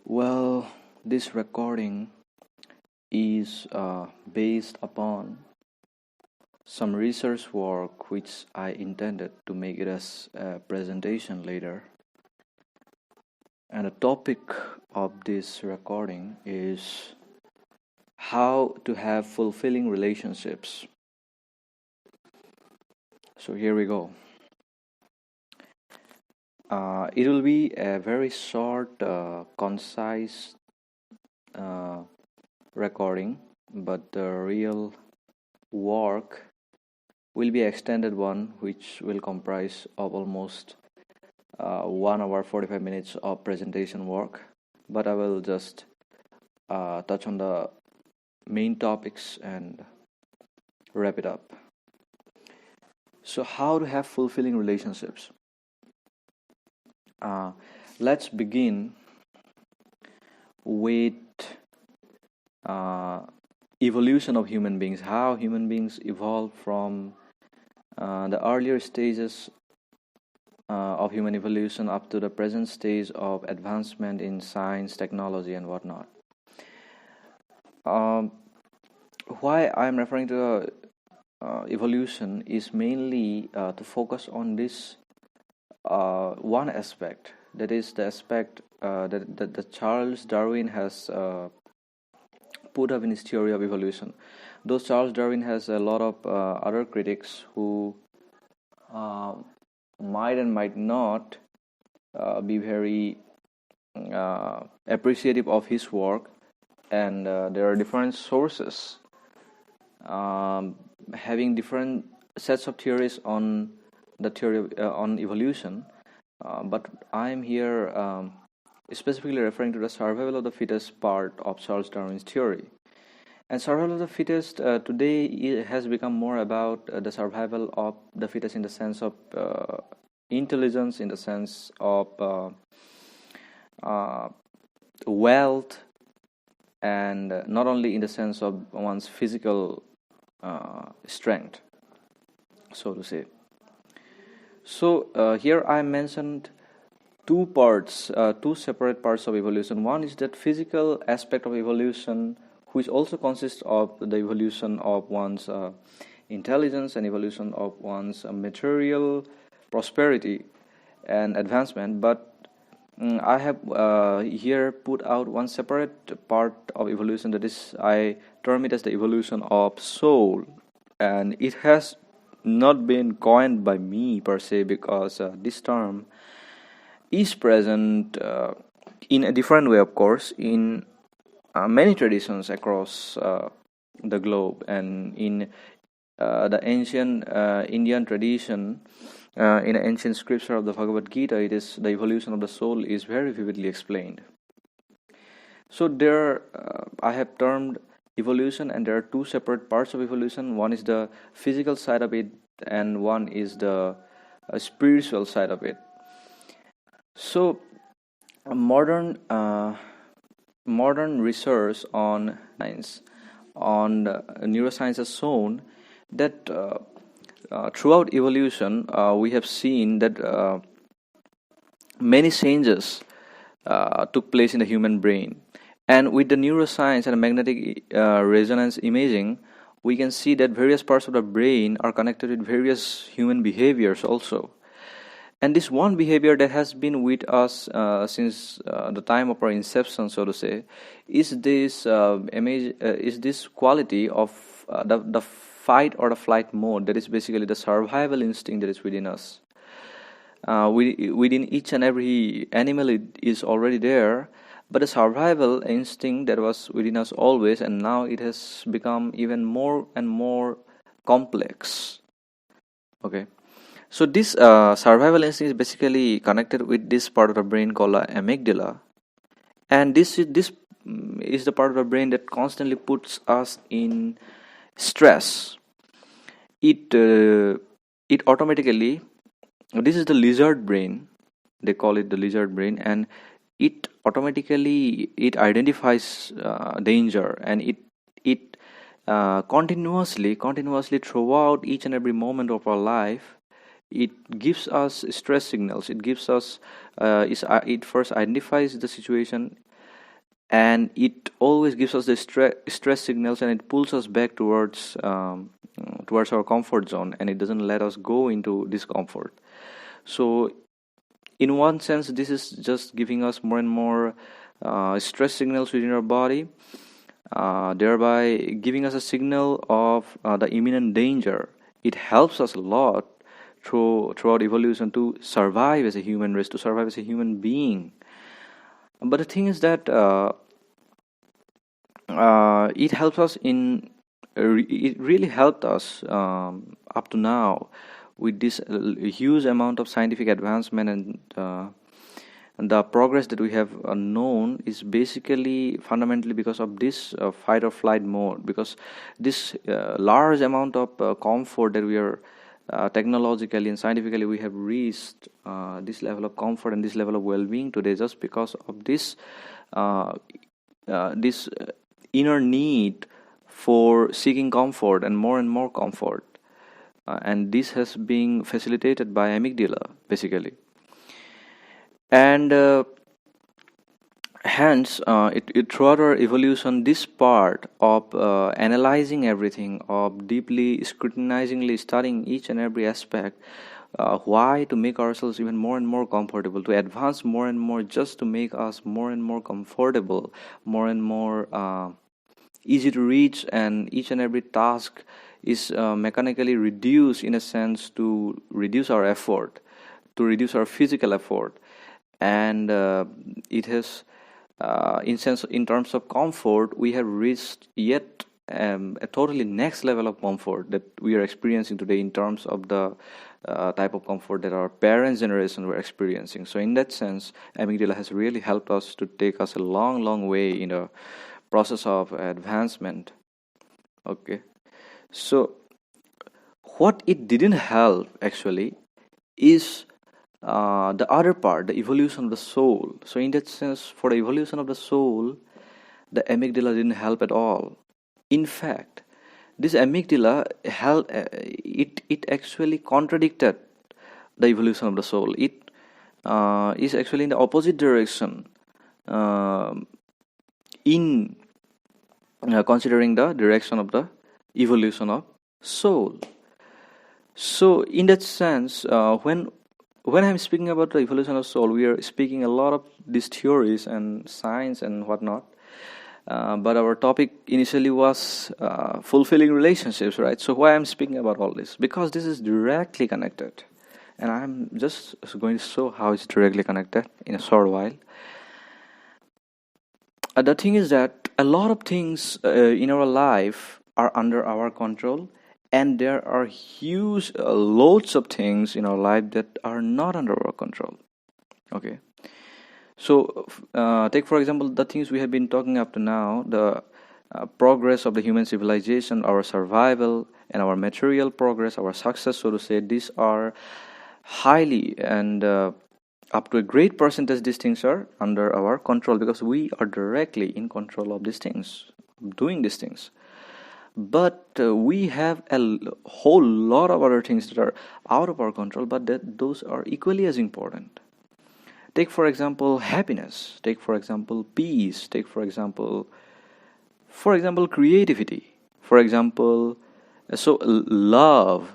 Well, this recording is based upon some research work which I intended to make it as a presentation later. And the topic of this recording is how to have fulfilling relationships. So here we go. It will be a very short, concise recording, but the real work will be extended one, which will comprise of almost 1 hour 45 minutes of presentation work. But I will just touch on the main topics and wrap it up. So, how to have fulfilling relationships? Let's begin with evolution of human beings. How human beings evolved from the earlier stages of human evolution up to the present stage of advancement in science, technology, and whatnot. Why I'm referring to evolution is mainly to focus on this one aspect, that is the aspect that Charles Darwin has put up in his theory of evolution. Though Charles Darwin has a lot of other critics who might and might not be very appreciative of his work, and there are different sources having different sets of theories on the theory of, on evolution, but I'm here specifically referring to the survival of the fittest part of Charles Darwin's theory. And survival of the fittest today has become more about the survival of the fittest in the sense of intelligence, in the sense of wealth, and not only in the sense of one's physical strength, so to say. So here I mentioned two parts, two separate parts of evolution. One is that physical aspect of evolution, which also consists of the evolution of one's intelligence and evolution of one's material prosperity and advancement. But I have here put out one separate part of evolution, that is, I term it as the evolution of soul, and it has not been coined by me per se, because this term is present in a different way, of course, in many traditions across the globe. And in the ancient Indian tradition, in the ancient scripture of the Bhagavad Gita, it is the evolution of the soul is very vividly explained. So there I have termed evolution, and there are two separate parts of evolution. One is the physical side of it, and one is the spiritual side of it. So modern research on science, on neuroscience, has shown that throughout evolution we have seen that many changes took place in the human brain. And with the neuroscience and magnetic resonance imaging, we can see that various parts of the brain are connected with various human behaviors also. And this one behavior that has been with us since the time of our inception, so to say, is this is this quality of the fight or the flight mode, that is basically the survival instinct that is within us. Within each and every animal, it is already there, but the survival instinct that was within us always, and now it has become even more and more complex. Okay. So this survival instinct is basically connected with this part of the brain called amygdala, and this is the part of the brain that constantly puts us in stress. It automatically, this is the lizard brain, they call it the lizard brain, and it automatically it identifies danger, and it continuously throughout each and every moment of our life, it gives us stress signals. It gives us it first identifies the situation, and it always gives us the stress signals, and it pulls us back towards our comfort zone, and it doesn't let us go into discomfort. So in one sense, this is just giving us more and more stress signals within our body, thereby giving us a signal of the imminent danger. It helps us a lot throughout evolution to survive as a human race, to survive as a human being. But the thing is that it helps us it really helped us up to now with this huge amount of scientific advancement, and the progress that we have known is basically fundamentally because of this fight or flight mode, because this large amount of comfort that we are technologically and scientifically we have reached this level of comfort and this level of well-being today just because of uh, this inner need for seeking comfort and more comfort, and this has been facilitated by amygdala basically. And hence throughout our evolution, this part of analyzing everything, of deeply scrutinizingly studying each and every aspect, why to make ourselves even more and more comfortable, to advance more and more just to make us more and more comfortable, more and more easy to reach, and each and every task is mechanically reduced in a sense to reduce our effort, to reduce our physical effort. And it has in terms of comfort, we have reached yet a totally next level of comfort that we are experiencing today in terms of the type of comfort that our parents' generation were experiencing. So in that sense, amygdala has really helped us to take us a long way in the process of advancement. Okay, so what it didn't help actually is the other part, the evolution of the soul. So in that sense, for the evolution of the soul, the amygdala didn't help at all. In fact, this amygdala it actually contradicted the evolution of the soul. It is actually in the opposite direction, uh, in considering the direction of the evolution of soul. So in that sense, when I'm speaking about the evolution of soul, we are speaking a lot of these theories and science and whatnot. But our topic initially was fulfilling relationships, right? So why I'm speaking about all this? Because this is directly connected, and I'm just going to show how it's directly connected in a short while. The thing is that a lot of things in our life are under our control, and there are huge loads of things in our life that are not under our control. Okay, so take for example the things we have been talking up to now, the progress of the human civilization, our survival, and our material progress, our success, so to say. These are highly and up to a great percentage, these things are under our control because we are directly in control of these things, doing these things. But we have whole lot of other things that are out of our control, but that those are equally as important. Take for example happiness, take for example peace, take for example creativity, for example love,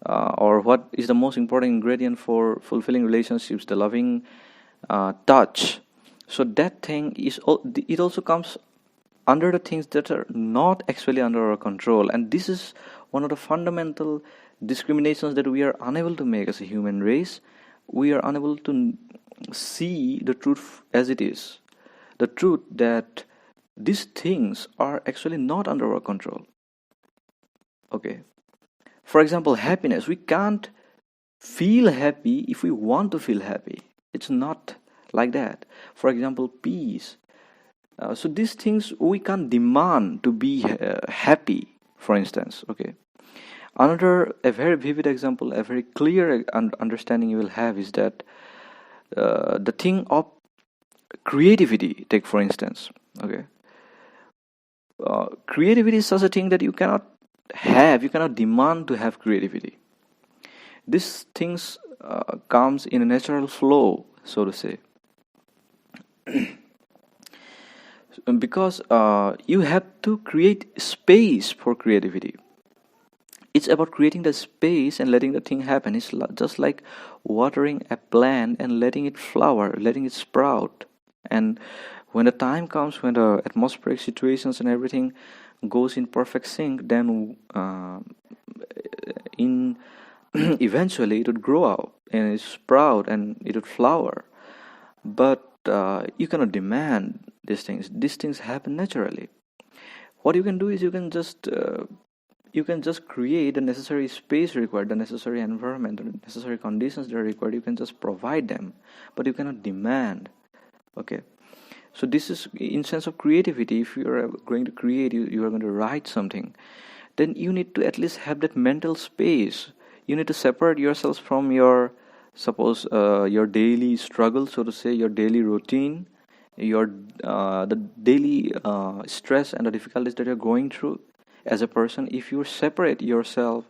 or what is the most important ingredient for fulfilling relationships, the loving touch. So that thing it also comes under the things that are not actually under our control, and this is one of the fundamental discriminations that we are unable to make as a human race. We are unable to see the truth as it is, the truth that these things are actually not under our control. Okay, for example happiness, we can't feel happy if we want to feel happy. It's not like that. For example peace, so these things we can't demand to be happy, for instance. Okay, another a very vivid example, a very clear understanding you will have is that the thing of creativity, take for instance. Okay, creativity is such a thing that you cannot demand to have creativity. These things comes in a natural flow, so to say. Because you have to create space for creativity. It's about creating the space and letting the thing happen. It's just like watering a plant and letting it flower, letting it sprout. And when the time comes, when the atmospheric situations and everything goes in perfect sync, then in eventually it would grow out and it sprout and it would flower. But you cannot demand these things. These things happen naturally. What you can do is you can just create the necessary space required, the necessary environment, the necessary conditions that are required. You can just provide them, but you cannot demand. Okay. So this is in sense of creativity. If you are going to create, you are going to write something, then you need to at least have that mental space. You need to separate yourselves from your, suppose, your daily struggle, so to say, your daily routine, your the daily stress and the difficulties that you're going through as a person. If you separate yourself,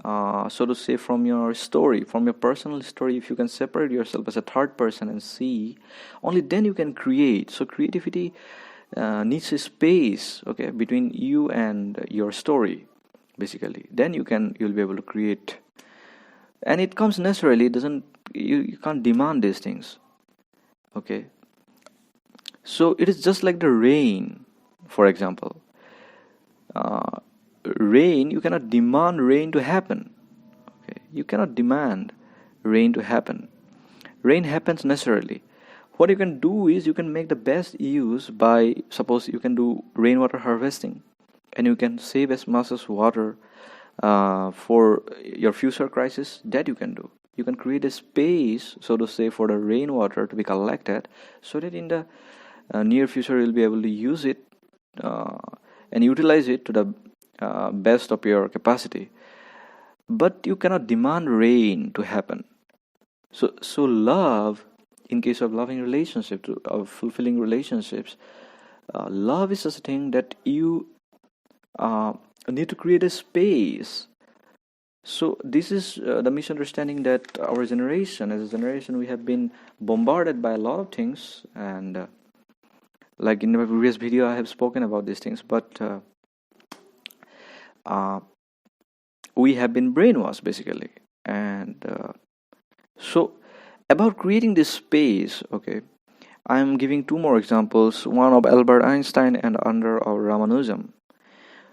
so to say, from your story, from your personal story, if you can separate yourself as a third person and see, only then you can create. So creativity needs a space, okay, between you and your story, basically. Then you'll be able to create, and it comes naturally. It doesn't, you can't demand these things, okay. So it is just like the rain, for example. uh, Rain, you cannot demand rain to happen, okay. You cannot demand rain to happen. Rain happens naturally. What you can do is you can make the best use by, suppose, you can do rainwater harvesting, and you can save as much as water for your future crisis. That you can do. You can create a space, so to say, for the rainwater to be collected, so that in the near future you'll be able to use it uh, and utilize it to the best of your capacity. But you cannot demand rain to happen. So love, in case of loving relationships, of fulfilling relationships, love is such a thing that you uh, need to create a space. So this is the misunderstanding that our generation, as a generation, we have been bombarded by a lot of things, and like in my previous video, I have spoken about these things, but uh, we have been brainwashed basically, and so about creating this space, okay. I'm giving two more examples, one of Albert Einstein and another of Ramanujan.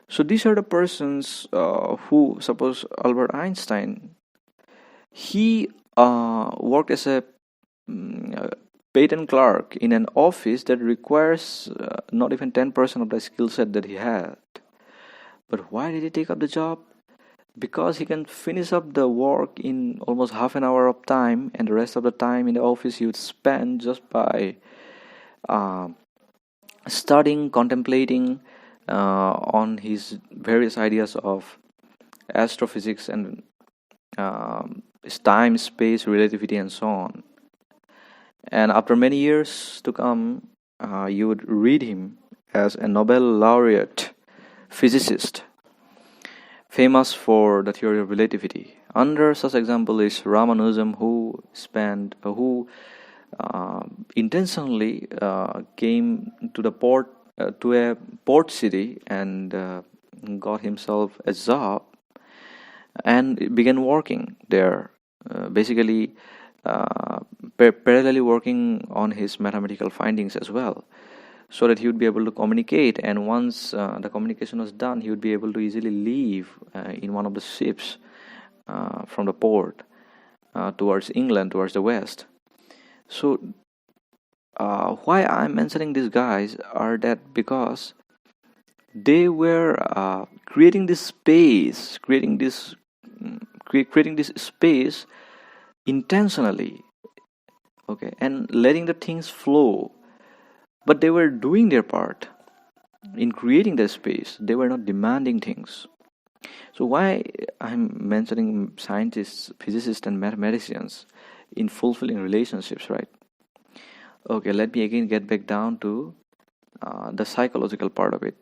So these are the persons who, suppose Albert Einstein, he worked as a patent clerk in an office that requires not even 10% of the skill set that he had. But why did he take up the job? Because he can finish up the work in almost half an hour of time, and the rest of the time in the office he would spend just by uh, studying, contemplating on his various ideas of astrophysics and time, space, relativity, and so on. And after many years to come, you would read him as a Nobel laureate physicist, famous for the theory of relativity. Under such example is Ramanujan, who intentionally came to the port to a port city and got himself a job and began working there, basically parallelly working on his mathematical findings as well, so that he would be able to communicate. And once the communication was done, he would be able to easily leave in one of the ships from the port towards England, towards the west. So why I'm mentioning these guys are that because they were creating this space, creating this space intentionally, okay, and letting the things flow. But they were doing their part in creating the space. They were not demanding things. So why I'm mentioning scientists, physicists, and mathematicians in fulfilling relationships, right? Okay, let me again get back down to the psychological part of it.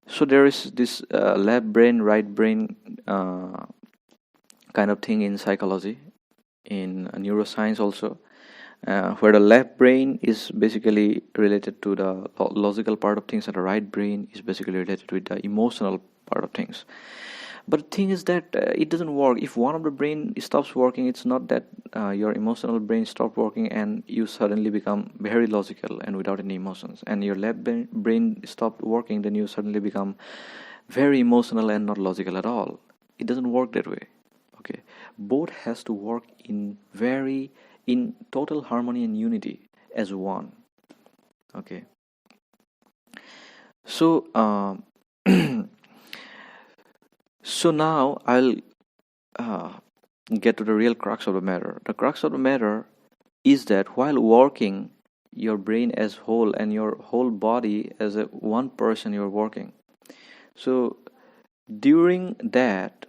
So there is this left brain, right brain kind of thing in psychology, in neuroscience also. where the left brain is basically related to the logical part of things, and the right brain is basically related with the emotional part of things. But the thing is that it doesn't work. If one of the brain stops working, it's not that your emotional brain stopped working and you suddenly become very logical and without any emotions, and your left brain stopped working, then you suddenly become very emotional and not logical at all. It doesn't work that way. Okay, both has to work in total harmony and unity as one. Okay, so so now I'll uh, get to the real crux of the matter. The crux of the matter is that while working, your brain as whole and your whole body as a one person, you're working. So during that,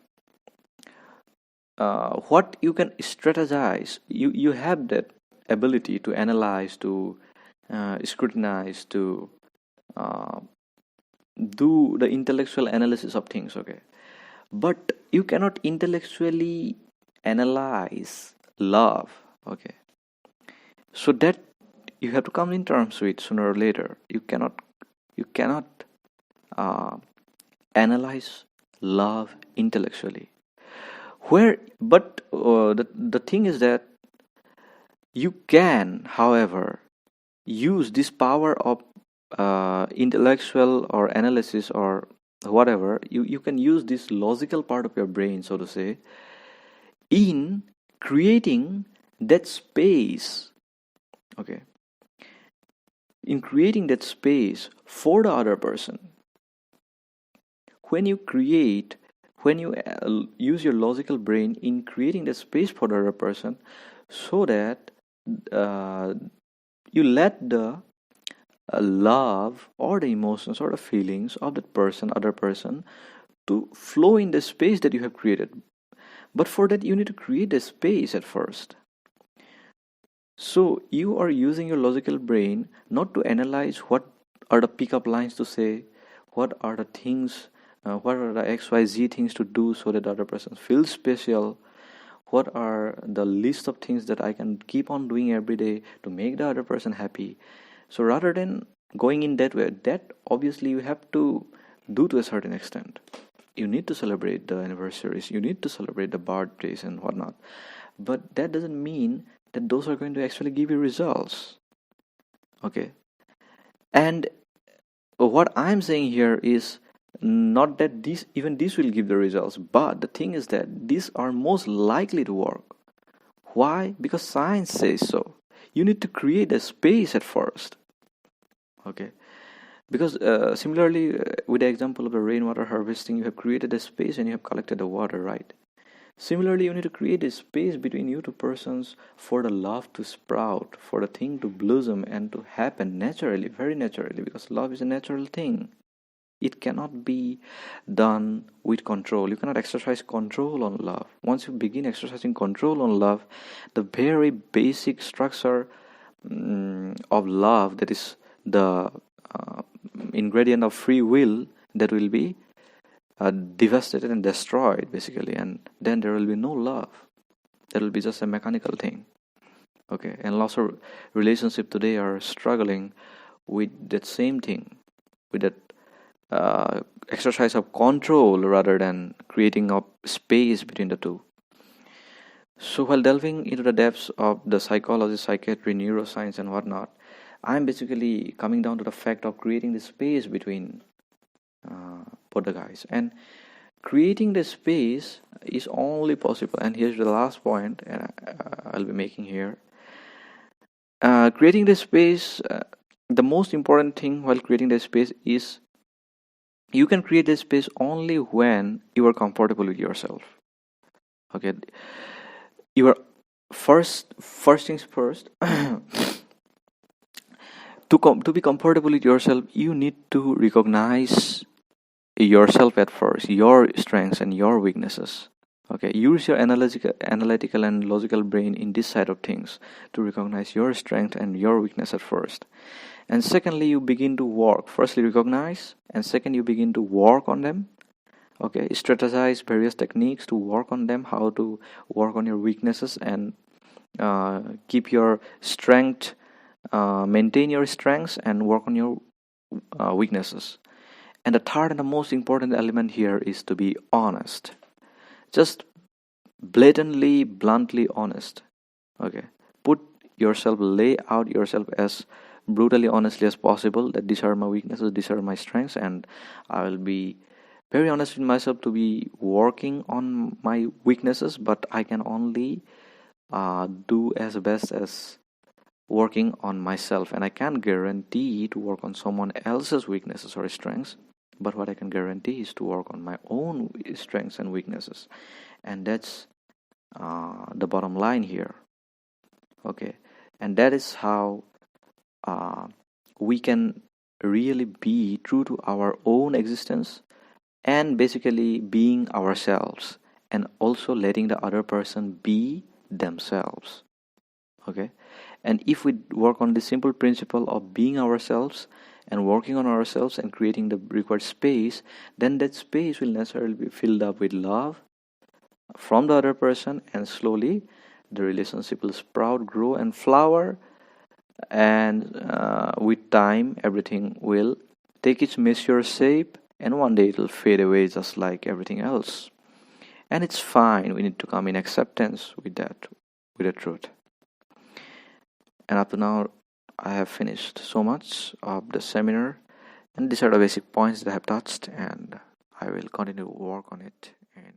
what you can strategize, you have that ability to analyze, to scrutinize, to uh, do the intellectual analysis of things. Okay, but you cannot intellectually analyze love. Okay, so that you have to come in terms with sooner or later. You cannot uh, analyze love intellectually. The thing is that you can, however, use this power of intellectual or analysis or whatever. You can use this logical part of your brain, so to say, in creating that space. Okay, in creating that space for the other person. When you create, when you use your logical brain in creating the space for the other person, so that uh, you let the love or the emotions or the feelings of that person, other person, to flow in the space that you have created. But for that, you need to create the space at first. So you are using your logical brain not to analyze what are the pickup lines to say, what are the things, what are the XYZ things to do so that the other person feels special, what are the list of things that I can keep on doing every day to make the other person happy. So rather than going in that way, that obviously you have to do to a certain extent. You need to celebrate the anniversaries, you need to celebrate the birthdays and whatnot. But that doesn't mean that those are going to actually give you results. Okay. And what I'm saying here is not that this will give the results, but the thing is that these are most likely to work. Why? Because science says so. You need to create a space at first. Okay, because similarly, with the example of the rainwater harvesting, you have created a space and you have collected the water, right? Similarly, you need to create a space between you two persons for the love to sprout, for the thing to blossom and to happen naturally, very naturally, because love is a natural thing. It cannot be done with control. You cannot exercise control on love. Once you begin exercising control on love, the very basic structure of love, that is the uh, ingredient of free will, that will be devastated and destroyed basically, and then there will be no love. There will be just a mechanical thing. Okay, and lots of relationships today are struggling with that same thing, with that exercise of control rather than creating a space between the two. So while delving into the depths of the psychology, psychiatry, neuroscience and whatnot, I'm basically coming down to the fact of creating the space between both the guys. And creating the space is only possible, and here's the last point I'll be making here. Creating the space, the most important thing while creating the space is you can create the space only when you are comfortable with yourself. Okay, you are first things first. To be comfortable with yourself, you need to recognize yourself at first, your strengths and your weaknesses. Okay, use your analytical and logical brain in this side of things to recognize your strength and your weakness at first. And secondly, you begin to work. Firstly, recognize, and second, you begin to work on them. Okay, strategize various techniques to work on them, how to work on your weaknesses and keep your strength, maintain your strengths, and work on your weaknesses. And the third and the most important element here is to be honest. Just blatantly, bluntly honest. Okay. Put yourself, lay out yourself as brutally honestly as possible, that these are my weaknesses, these are my strengths, and I will be very honest with myself to be working on my weaknesses, but I can only do as best as working on myself, and I can't guarantee to work on someone else's weaknesses or strengths, but what I can guarantee is to work on my own strengths and weaknesses. And that's the bottom line here. Okay. And that is how uh, we can really be true to our own existence, and basically being ourselves, and also letting the other person be themselves. Okay. And if we work on the simple principle of being ourselves and working on ourselves and creating the required space, then that space will necessarily be filled up with love from the other person, and slowly the relationship will sprout, grow, and flower. And with time, everything will take its measured shape, and one day it'll fade away just like everything else. And it's fine. We need to come in acceptance with that, with the truth. And up to now, I have finished so much of the seminar, and these are the basic points that I have touched, and I will continue to work on it. And